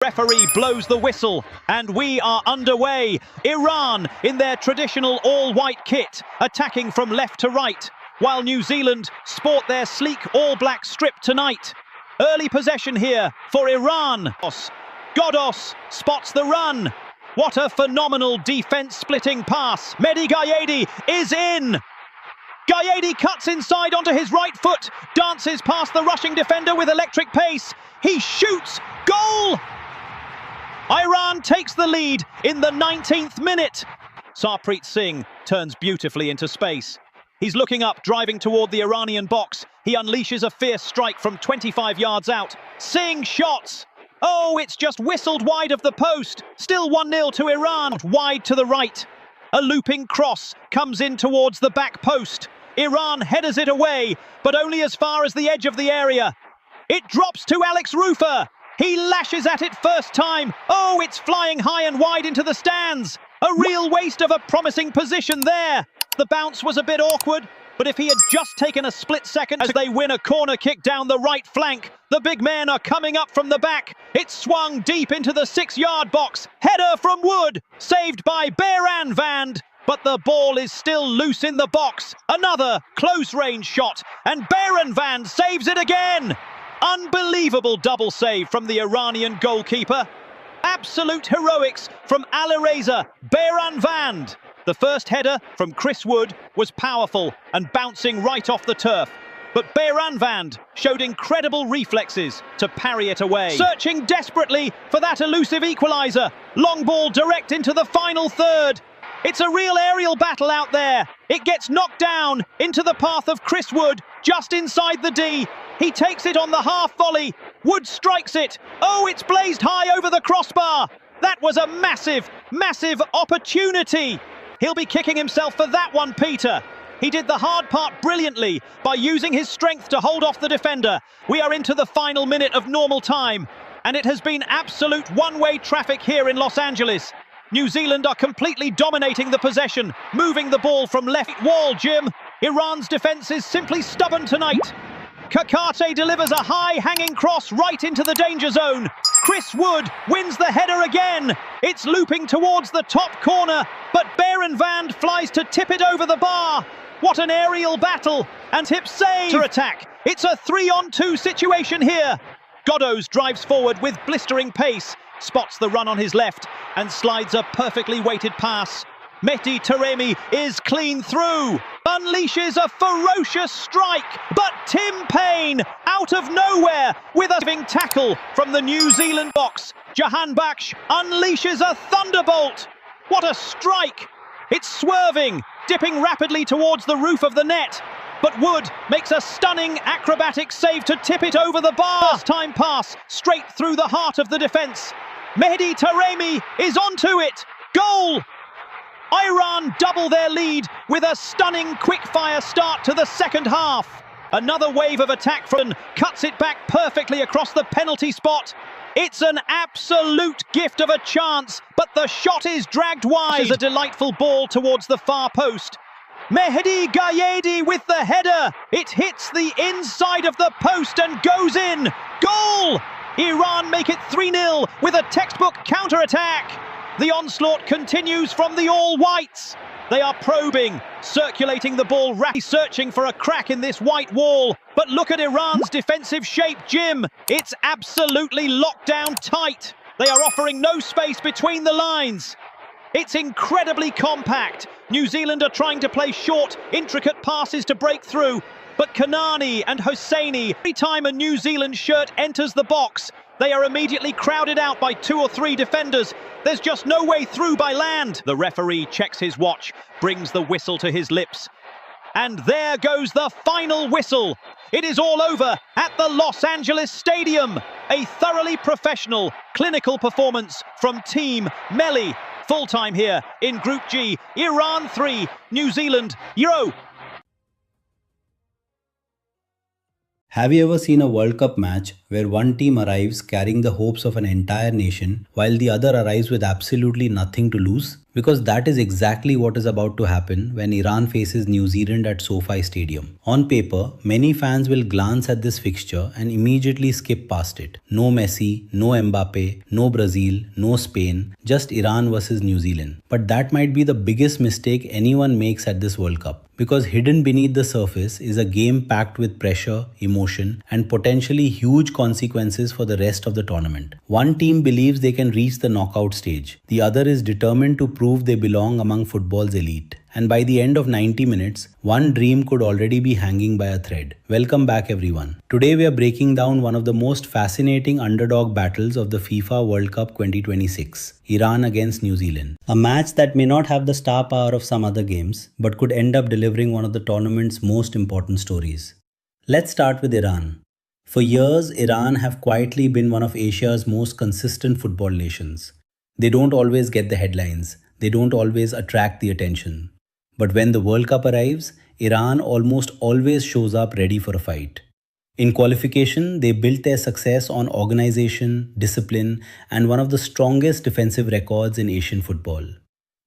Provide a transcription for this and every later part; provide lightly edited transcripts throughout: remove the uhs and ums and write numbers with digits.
Referee blows the whistle and we are underway. Iran in their traditional all-white kit, attacking from left to right, while New Zealand sport their sleek all-black strip tonight. Early possession here for Iran. Ghoddos spots the run. What a phenomenal defense-splitting pass. Mehdi Gayeidi is in. Gayeidi cuts inside onto his right foot, dances past the rushing defender with electric pace. He shoots. Goal! Iran takes the lead in the 19th minute. Sarpreet Singh turns beautifully into space. He's looking up, driving toward the Iranian box. He unleashes a fierce strike from 25 yards out. Singh shots. Oh, it's just whistled wide of the post. Still 1-0 to Iran. Wide to the right. A looping cross comes in towards the back post. Iran headers it away, but only as far as the edge of the area. It drops to Alex Rufer. He lashes at it first time. Oh, it's flying high and wide into the stands. A real waste of a promising position there. The bounce was a bit awkward, but if he had just taken a split second as they win a corner kick down the right flank, the big men are coming up from the back. It swung deep into the 6-yard box. Header from Wood, saved by Beranvand. But the ball is still loose in the box. Another close-range shot, and Beranvand saves it again. Unbelievable double save from the Iranian goalkeeper. Absolute heroics from Alireza Beranvand. The first header from Chris Wood was powerful and bouncing right off the turf. But Beranvand showed incredible reflexes to parry it away. Searching desperately for that elusive equaliser. Long ball direct into the final third. It's a real aerial battle out there. It gets knocked down into the path of Chris Wood, just inside the D. He takes it on the half volley. Wood strikes it. Oh, it's blazed high over the crossbar. That was a massive, massive opportunity. He'll be kicking himself for that one, Peter. He did the hard part brilliantly by using his strength to hold off the defender. We are into the final minute of normal time, and it has been absolute one-way traffic here in Los Angeles. New Zealand are completely dominating the possession, moving the ball from left wall, Jim. Iran's defence is simply stubborn tonight. Kakate delivers a high-hanging cross right into the danger zone. Chris Wood wins the header again. It's looping towards the top corner, but Beranvand flies to tip it over the bar. What an aerial battle, and hip save to attack. It's a 3-on-2 situation here. Ghoddos drives forward with blistering pace, spots the run on his left, and slides a perfectly weighted pass. Mehdi Taremi is clean through, unleashes a ferocious strike, but Tim Payne, out of nowhere, with a living tackle from the New Zealand box. Jahanbakhsh unleashes a thunderbolt. What a strike! It's swerving, dipping rapidly towards the roof of the net. But Wood makes a stunning acrobatic save to tip it over the bar. First-time pass, straight through the heart of the defence. Mehdi Taremi is onto it. Goal! Iran double their lead with a stunning quick-fire start to the second half. Another wave of attack from cuts it back perfectly across the penalty spot. It's an absolute gift of a chance, but the shot is dragged wide. It's a delightful ball towards the far post. Mehdi Gayeidi with the header. It hits the inside of the post and goes in. Goal! Iran make it 3-0 with a textbook counter-attack. The onslaught continues from the all-whites. They are probing, circulating the ball, searching for a crack in this white wall. But look at Iran's defensive shape, Jim. It's absolutely locked down tight. They are offering no space between the lines. It's incredibly compact. New Zealand are trying to play short, intricate passes to break through. But Kanani and Hosseini, every time a New Zealand shirt enters the box, they are immediately crowded out by 2 or 3 defenders. There's just no way through by land. The referee checks his watch, brings the whistle to his lips. And there goes the final whistle. It is all over at the Los Angeles Stadium. A thoroughly professional, clinical performance from Team Melli. Full-time here in Group G. Iran 3, New Zealand 0. Have you ever seen a World Cup match where one team arrives carrying the hopes of an entire nation while the other arrives with absolutely nothing to lose? Because that is exactly what is about to happen when Iran faces New Zealand at SoFi Stadium. On paper, many fans will glance at this fixture and immediately skip past it. No Messi, no Mbappe, no Brazil, no Spain, just Iran versus New Zealand. But that might be the biggest mistake anyone makes at this World Cup. Because hidden beneath the surface is a game packed with pressure, emotion, and potentially huge consequences for the rest of the tournament. One team believes they can reach the knockout stage. The other is determined to prove they belong among football's elite. And by the end of 90 minutes, one dream could already be hanging by a thread. Welcome back everyone. Today we are breaking down one of the most fascinating underdog battles of the FIFA World Cup 2026, Iran against New Zealand. A match that may not have the star power of some other games, but could end up delivering one of the tournament's most important stories. Let's start with Iran. For years, Iran have quietly been one of Asia's most consistent football nations. They don't always get the headlines. They don't always attract the attention. But when the World Cup arrives, Iran almost always shows up ready for a fight. In qualification, they built their success on organization, discipline, and one of the strongest defensive records in Asian football.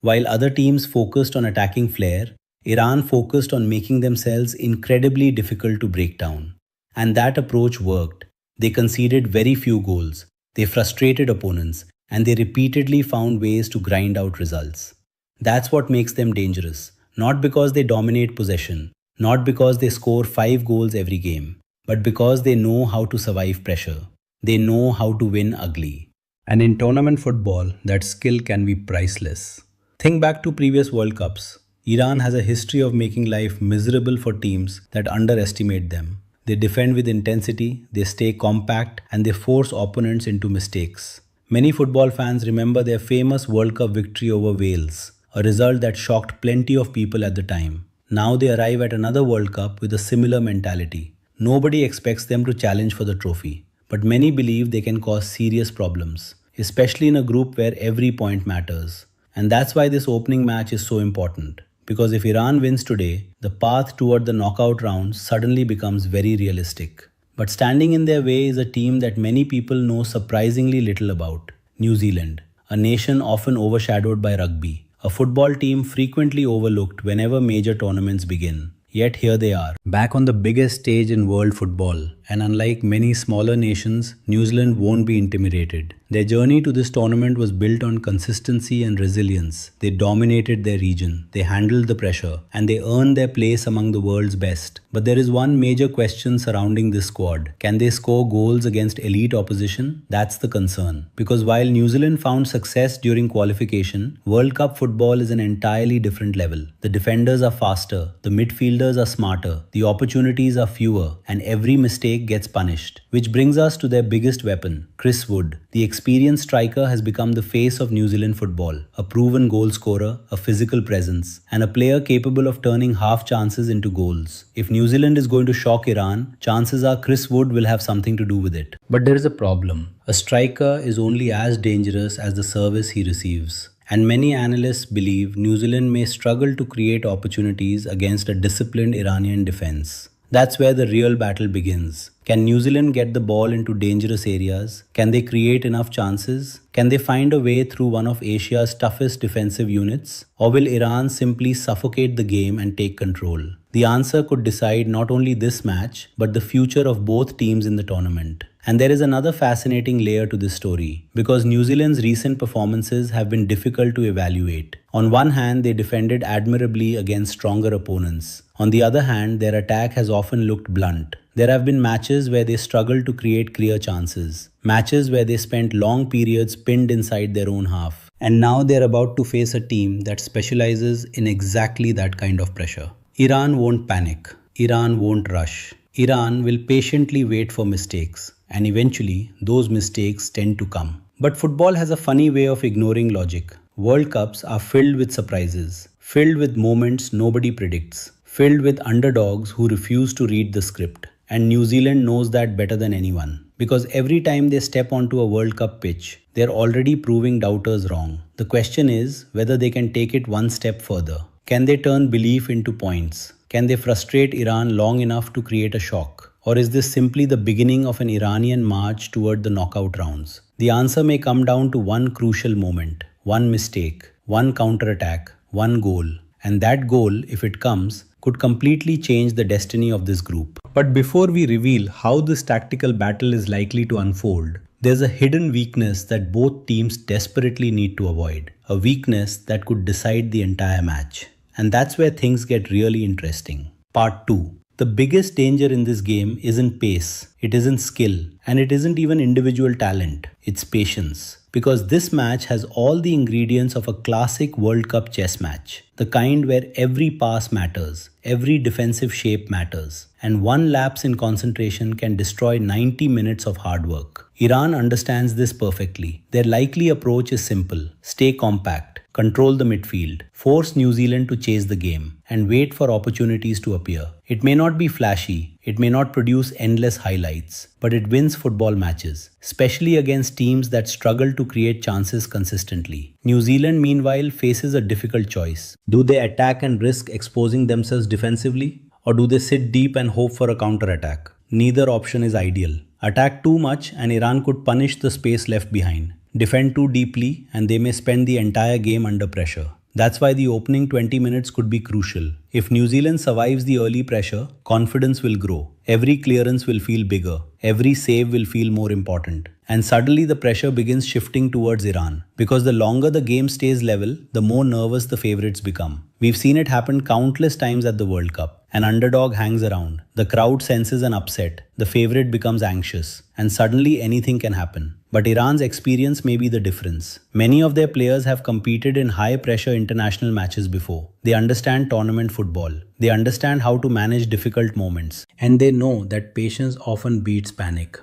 While other teams focused on attacking flair, Iran focused on making themselves incredibly difficult to break down. And that approach worked. They conceded very few goals, they frustrated opponents, and they repeatedly found ways to grind out results. That's what makes them dangerous. Not because they dominate possession, not because they score 5 goals every game, but because they know how to survive pressure. They know how to win ugly. And in tournament football, that skill can be priceless. Think back to previous World Cups. Iran has a history of making life miserable for teams that underestimate them. They defend with intensity, they stay compact, and they force opponents into mistakes. Many football fans remember their famous World Cup victory over Wales, a result that shocked plenty of people at the time. Now they arrive at another World Cup with a similar mentality. Nobody expects them to challenge for the trophy, but many believe they can cause serious problems, especially in a group where every point matters. And that's why this opening match is so important. Because if Iran wins today, the path toward the knockout rounds suddenly becomes very realistic. But standing in their way is a team that many people know surprisingly little about, New Zealand, a nation often overshadowed by rugby. A football team frequently overlooked whenever major tournaments begin. Yet here they are, back on the biggest stage in world football. And unlike many smaller nations, New Zealand won't be intimidated. Their journey to this tournament was built on consistency and resilience. They dominated their region, they handled the pressure, and they earned their place among the world's best. But there is one major question surrounding this squad. Can they score goals against elite opposition? That's the concern. Because while New Zealand found success during qualification, World Cup football is an entirely different level. The defenders are faster, the midfielders are smarter, the opportunities are fewer, and every mistake gets punished. Which brings us to their biggest weapon, Chris Wood. The experienced striker has become the face of New Zealand football, a proven goal scorer, a physical presence, and a player capable of turning half chances into goals. If New Zealand is going to shock Iran, chances are Chris Wood will have something to do with it. But there is a problem. A striker is only as dangerous as the service he receives. And many analysts believe New Zealand may struggle to create opportunities against a disciplined Iranian defense. That's where the real battle begins. Can New Zealand get the ball into dangerous areas? Can they create enough chances? Can they find a way through one of Asia's toughest defensive units? Or will Iran simply suffocate the game and take control? The answer could decide not only this match, but the future of both teams in the tournament. And there is another fascinating layer to this story, because New Zealand's recent performances have been difficult to evaluate. On one hand, they defended admirably against stronger opponents. On the other hand, their attack has often looked blunt. There have been matches where they struggled to create clear chances. Matches where they spent long periods pinned inside their own half. And now they're about to face a team that specializes in exactly that kind of pressure. Iran won't panic. Iran won't rush. Iran will patiently wait for mistakes. And eventually, those mistakes tend to come. But football has a funny way of ignoring logic. World Cups are filled with surprises, filled with moments nobody predicts, filled with underdogs who refuse to read the script. And New Zealand knows that better than anyone. Because every time they step onto a World Cup pitch, they're already proving doubters wrong. The question is whether they can take it one step further. Can they turn belief into points? Can they frustrate Iran long enough to create a shock? Or is this simply the beginning of an Iranian march toward the knockout rounds? The answer may come down to one crucial moment, one mistake, one counter-attack, one goal. And that goal, if it comes, could completely change the destiny of this group. But before we reveal how this tactical battle is likely to unfold, there's a hidden weakness that both teams desperately need to avoid. A weakness that could decide the entire match. And that's where things get really interesting. Part 2. The biggest danger in this game isn't pace, it isn't skill, and it isn't even individual talent. It's patience. Because this match has all the ingredients of a classic World Cup chess match. The kind where every pass matters, every defensive shape matters, and one lapse in concentration can destroy 90 minutes of hard work. Iran understands this perfectly. Their likely approach is simple. Stay compact, control the midfield, force New Zealand to chase the game, and wait for opportunities to appear. It may not be flashy, it may not produce endless highlights, but it wins football matches, especially against teams that struggle to create chances consistently. New Zealand, meanwhile, faces a difficult choice. Do they attack and risk exposing themselves defensively? Or do they sit deep and hope for a counter-attack? Neither option is ideal. Attack too much and Iran could punish the space left behind. Defend too deeply and they may spend the entire game under pressure. That's why the opening 20 minutes could be crucial. If New Zealand survives the early pressure, confidence will grow. Every clearance will feel bigger. Every save will feel more important. And suddenly the pressure begins shifting towards Iran. Because the longer the game stays level, the more nervous the favorites become. We've seen it happen countless times at the World Cup. An underdog hangs around. The crowd senses an upset. The favorite becomes anxious. And suddenly anything can happen. But Iran's experience may be the difference. Many of their players have competed in high-pressure international matches before. They understand tournament football. They understand how to manage difficult moments. And they know that patience often beats panic.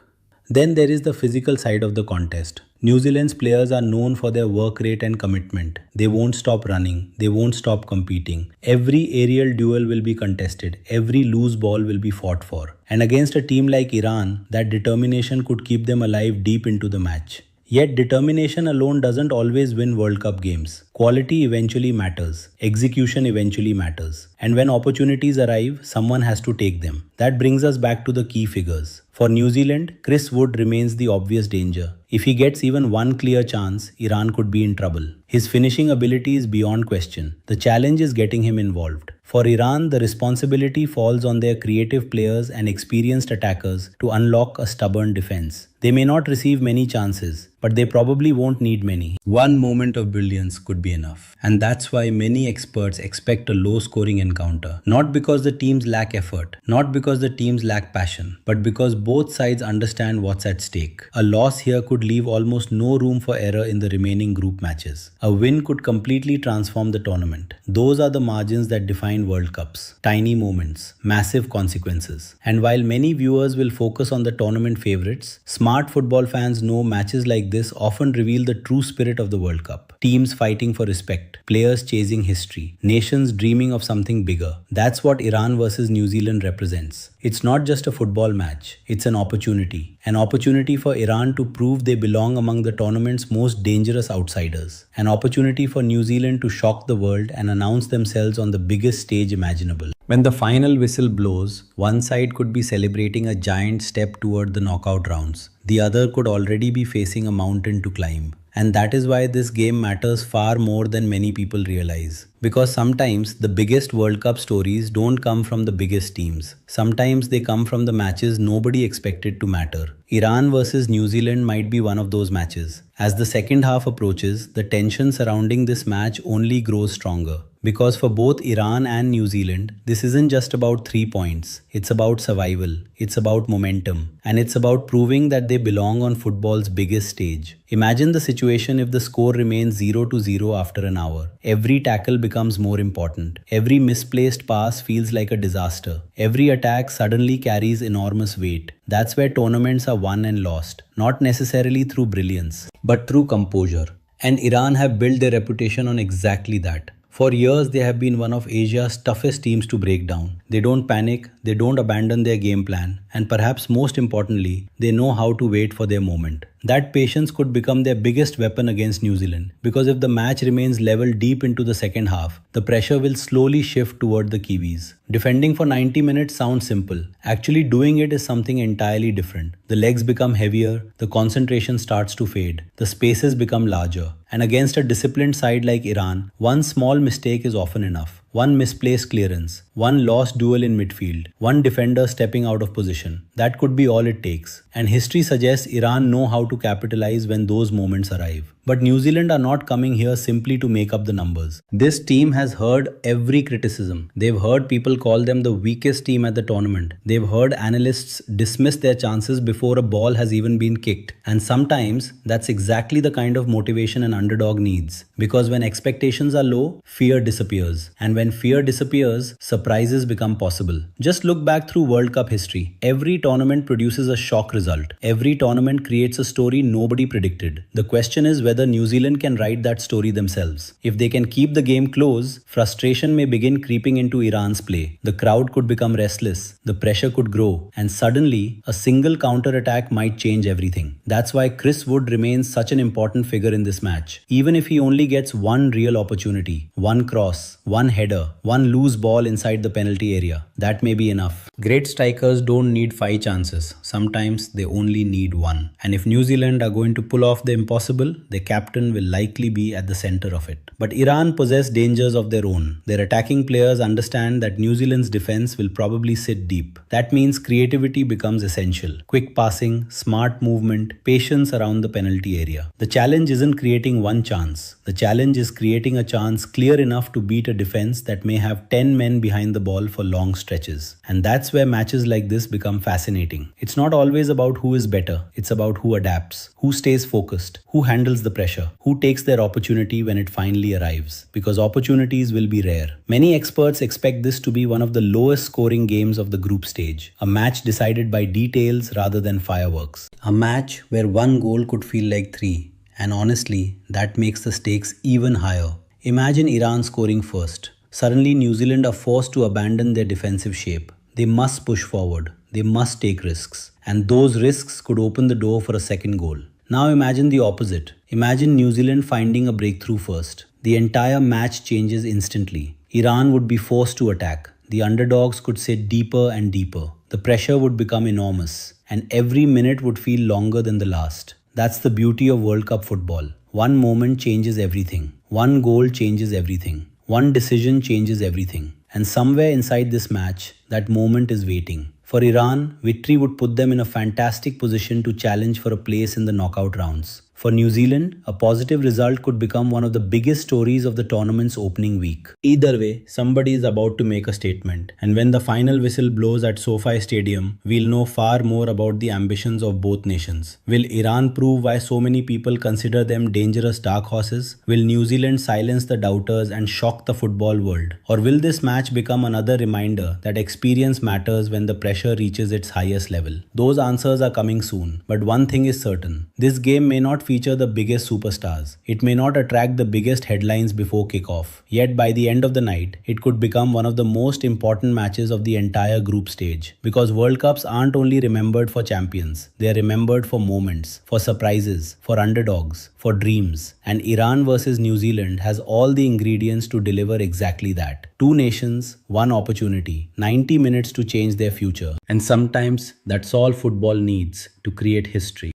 Then there is the physical side of the contest. New Zealand's players are known for their work rate and commitment. They won't stop running. They won't stop competing. Every aerial duel will be contested. Every loose ball will be fought for. And against a team like Iran, that determination could keep them alive deep into the match. Yet determination alone doesn't always win World Cup games. Quality eventually matters. Execution eventually matters. And when opportunities arrive, someone has to take them. That brings us back to the key figures. For New Zealand, Chris Wood remains the obvious danger. If he gets even one clear chance, Iran could be in trouble. His finishing ability is beyond question. The challenge is getting him involved. For Iran, the responsibility falls on their creative players and experienced attackers to unlock a stubborn defense. They may not receive many chances, but they probably won't need many. One moment of brilliance could be enough. And that's why many experts expect a low-scoring encounter. Not because the teams lack effort, not because the teams lack passion, but because both sides understand what's at stake. A loss here could leave almost no room for error in the remaining group matches. A win could completely transform the tournament. Those are the margins that define World Cups. Tiny moments, massive consequences. And while many viewers will focus on the tournament favorites, smart football fans know matches like this often reveal the true spirit of the World Cup. Teams fighting for respect, players chasing history, nations dreaming of something bigger. That's what Iran versus New Zealand represents. It's not just a football match, it's an opportunity. An opportunity for Iran to prove they belong among the tournament's most dangerous outsiders. An opportunity for New Zealand to shock the world and announce themselves on the biggest stage imaginable. When the final whistle blows, one side could be celebrating a giant step toward the knockout rounds. The other could already be facing a mountain to climb. And that is why this game matters far more than many people realize. Because sometimes the biggest World Cup stories don't come from the biggest teams. Sometimes they come from the matches nobody expected to matter. Iran versus New Zealand might be one of those matches. As the second half approaches, the tension surrounding this match only grows stronger. Because for both Iran and New Zealand, this isn't just about 3 points. It's about survival. It's about momentum. And it's about proving that they belong on football's biggest stage. Imagine the situation if the score remains 0-0 after an hour. Every tackle becomes more important. Every misplaced pass feels like a disaster. Every attack suddenly carries enormous weight. That's where tournaments are won and lost. Not necessarily through brilliance, but through composure. And Iran have built their reputation on exactly that. For years, they have been one of Asia's toughest teams to break down. They don't panic, they don't abandon their game plan, and perhaps most importantly, they know how to wait for their moment. That patience could become their biggest weapon against New Zealand, because if the match remains level deep into the second half, the pressure will slowly shift toward the Kiwis. Defending for 90 minutes sounds simple. Actually doing it is something entirely different. The legs become heavier, the concentration starts to fade, the spaces become larger. And against a disciplined side like Iran, one small mistake is often enough. One misplaced clearance, one lost duel in midfield, one defender stepping out of position. That could be all it takes. And history suggests Iran know how to capitalize when those moments arrive. But New Zealand are not coming here simply to make up the numbers. This team has heard every criticism. They've heard people call them the weakest team at the tournament. They've heard analysts dismiss their chances before a ball has even been kicked. And sometimes that's exactly the kind of motivation an underdog needs. Because when expectations are low, fear disappears. And when fear disappears, surprises become possible. Just look back through World Cup history. Every tournament produces a shock result. Every tournament creates a story nobody predicted. The question is whether New Zealand can write that story themselves. If they can keep the game close, frustration may begin creeping into Iran's play. The crowd could become restless, the pressure could grow, and suddenly a single counter-attack might change everything. That's why Chris Wood remains such an important figure in this match. Even if he only gets one real opportunity, one cross, one header, one loose ball inside the penalty area, that may be enough. Great strikers don't need 5 chances. Sometimes they only need one. And if New Zealand are going to pull off the impossible, the captain will likely be at the center of it. But Iran possess dangers of their own. Their attacking players understand that New Zealand's defense will probably sit deep. That means creativity becomes essential. Quick passing, smart movement, patience around the penalty area. The challenge isn't creating one chance. The challenge is creating a chance clear enough to beat a defense that may have 10 men behind the ball for long stretches. And that's where matches like this become fascinating. It's not always about who is better. It's about who adapts, who stays focused, who handles the pressure, who takes their opportunity when it finally arrives. Because opportunities will be rare. Many experts expect this to be one of the lowest scoring games of the group stage. A match decided by details rather than fireworks. A match where one goal could feel like 3. And honestly, that makes the stakes even higher. Imagine Iran scoring first. Suddenly New Zealand are forced to abandon their defensive shape. They must push forward. They must take risks. And those risks could open the door for a second goal. Now imagine the opposite. Imagine New Zealand finding a breakthrough first. The entire match changes instantly. Iran would be forced to attack. The underdogs could sit deeper and deeper. The pressure would become enormous. And every minute would feel longer than the last. That's the beauty of World Cup football. One moment changes everything. One goal changes everything. One decision changes everything. And somewhere inside this match, that moment is waiting. For Iran, victory would put them in a fantastic position to challenge for a place in the knockout rounds. For New Zealand, a positive result could become one of the biggest stories of the tournament's opening week. Either way, somebody is about to make a statement. And when the final whistle blows at SoFi Stadium, we'll know far more about the ambitions of both nations. Will Iran prove why so many people consider them dangerous dark horses? Will New Zealand silence the doubters and shock the football world? Or will this match become another reminder that experience matters when the pressure reaches its highest level? Those answers are coming soon. But one thing is certain. This game may not feature the biggest superstars. It may not attract the biggest headlines before kickoff. Yet by the end of the night, it could become one of the most important matches of the entire group stage. Because World Cups aren't only remembered for champions. They are remembered for moments, for surprises, for underdogs, for dreams. And Iran versus New Zealand has all the ingredients to deliver exactly that. 2 nations, 1 opportunity, 90 minutes to change their future. And sometimes that's all football needs to create history.